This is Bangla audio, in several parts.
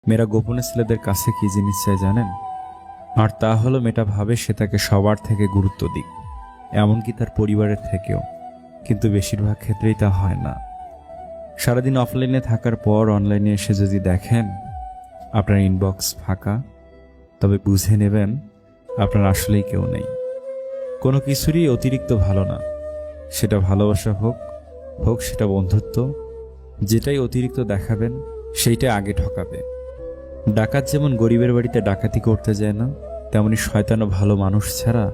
মেয়েরা গোপনে ছেলেদের কাছে কি জিনিস চায় জানেন? আর তা হলো মেয়েটা ভাবে সে তাকে সবার থেকে গুরুত্ব দিক, এমনকি তার পরিবারের থেকেও। কিন্তু বেশিরভাগ ক্ষেত্রেই তা হয় না। সারাদিন অফলাইনে থাকার পর অনলাইনে এসে যদি দেখেন আপনার ইনবক্স ফাঁকা, তবে বুঝে নেবেন আপনার আসলেই কেউ নেই। কোনো কিছুরই অতিরিক্ত ভালো না, সেটা ভালোবাসা হোক হোক সেটা বন্ধুত্ব, যেটাই অতিরিক্ত দেখাবেন সেইটা আগে ঠকাবে। ডাকাত যেমন গরিবের বাড়িতে ডাকাতি করতে যায় না, তেমনি শয়তানও ভালো মানুষ ছাড়া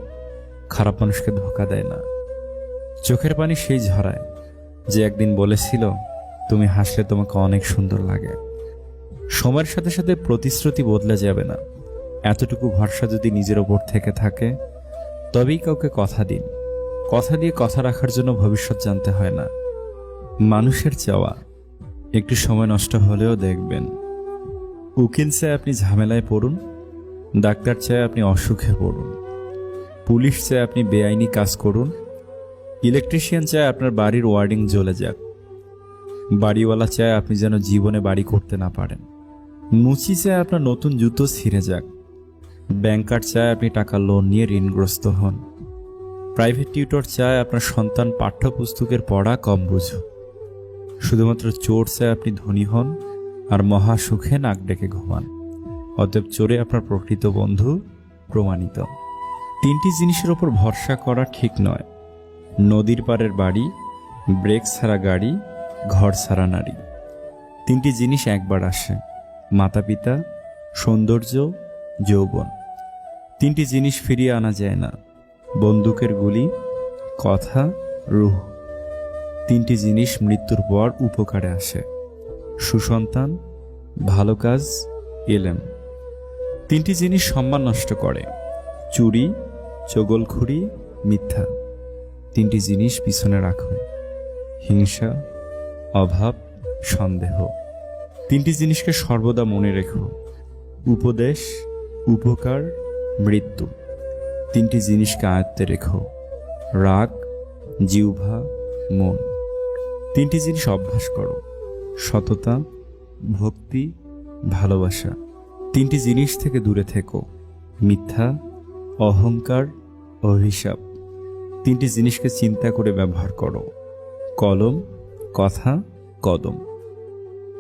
খারাপ মানুষকে ধোঁকা দেয় না। চোখের পানি সেই ঝরায় যে একদিন বলেছিল তুমি হাসলে তোমাকে অনেক সুন্দর লাগে। সময়ের সাথে সাথে প্রতিশ্রুতি বদলে যাবে না, এতটুকু ভরসা যদি নিজের ওপর থেকে থাকে তবেই কাউকে কথা দিন। কথা দিয়ে কথা রাখার জন্য ভবিষ্যৎ জানতে হয় না। মানুষের চাওয়া একটু সময় নষ্ট হলেও দেখবেন। উকিল চায় আপনি ঝামেলায় পড়ুন, ডাক্তার চায় আপনি অসুখে পড়ুন, পুলিশ চায় আপনি বেআইনি কাজ করুন, ইলেকট্রিশিয়ান চায় আপনার বাড়ির ওয়ার্ডিং জ্বলে যাক, বাড়িওয়ালা চায় আপনি যেন জীবনে বাড়ি করতে না পারেন, মুচি চায় আপনার নতুন জুতো ছিঁড়ে যাক, ব্যাংকার চায় আপনি টাকা লোন নিয়ে ঋণগ্রস্ত হন, প্রাইভেট টিউটর চায় আপনার সন্তান পাঠ্যপুস্তকের পড়া কম বুঝুক, শুধুমাত্র চোর চায় আপনি ধনী হন আর মহা সুখে নাক ডেকে ঘুমান। অতএব চোরে আপনার প্রকৃত বন্ধু প্রমাণিত। তিনটি জিনিসের ওপর ভরসা করা ঠিক নয়: নদীর পাড়ের বাড়ি, ব্রেক ছাড়া গাড়ি, ঘর ছাড়া নারী। তিনটি জিনিস একবার আসে: মাতা পিতা, সৌন্দর্য, যৌবন। তিনটি জিনিস ফিরিয়ে আনা যায় না: বন্দুকের গুলি, কথা, রুহ। তিনটি জিনিস মৃত্যুর পর উপকারে আসে: সুসন্তান, ভালো কাজ, এলেম। তিনটি জিনিস সম্মান নষ্ট করে: চুরি, চগলখুরি, মিথ্যা। তিনটি জিনিস পিছনে রাখো: হিংসা, অভাব, সন্দেহ। তিনটি জিনিসকে সর্বদা মনে রেখো: উপদেশ, উপকার, মৃত্যু। তিনটি জিনিসকে আয়ত্তে রেখো: রাগ, জিহ্বা, মন। তিনটি জিনিস অভ্যাস করো: সততা, ভক্তি, ভালোবাসা। তিনটি জিনিস থেকে দূরে থেকো: মিথ্যা, অহংকার, অভিশাপ। তিনটি জিনিসকে চিন্তা করে ব্যবহার করো: কলম, কথা, কদম।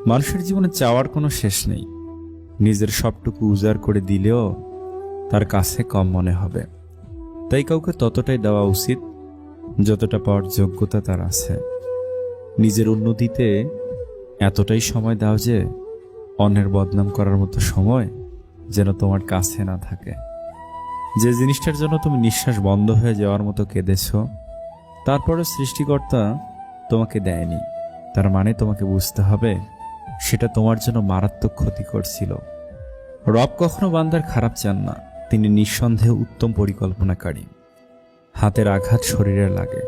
মানুষের জীবনে চাওয়ার কোনো শেষ নেই। নিজের সবটুকু উজাড় করে দিলেও তার কাছে কম মনে হবে। তাই কাউকে ততটাই দেওয়া উচিত যতটা পাওয়ার যোগ্যতা তার আছে। নিজের উন্নতিতে এতটাই সময় দাও যে অন্যের বদনাম করার মতো সময় যেন তোমার কাছে না থাকে। যে জিনিসটার জন্য তুমি নিঃশ্বাস বন্ধ হয়ে যাওয়ার মতো কেঁদেছ, তারপরে সৃষ্টিকর্তা তোমাকে দেয়নি, তার মানে তোমাকে বুঝতে হবে সেটা তোমার জন্য মারাত্মক ক্ষতিকর ছিল। রব কখনো বান্দার খারাপ চান না, তিনি নিঃসন্দেহে উত্তম পরিকল্পনাকারী। হাতের আঘাত শরীরে লাগে,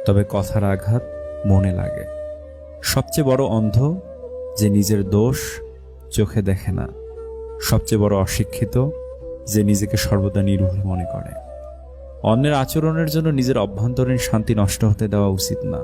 তবে কথার আঘাত মনে লাগে। সবচেয়ে বড় অন্ধ যে নিজের দোষ চোখে দেখে না। সবচেয়ে বড় অশিক্ষিত যে নিজেকে সর্বদা নির্ভুল মনে করে। অন্যের আচরণের জন্য নিজের অভ্যন্তরীণ শান্তি নষ্ট হতে দেওয়া উচিত না।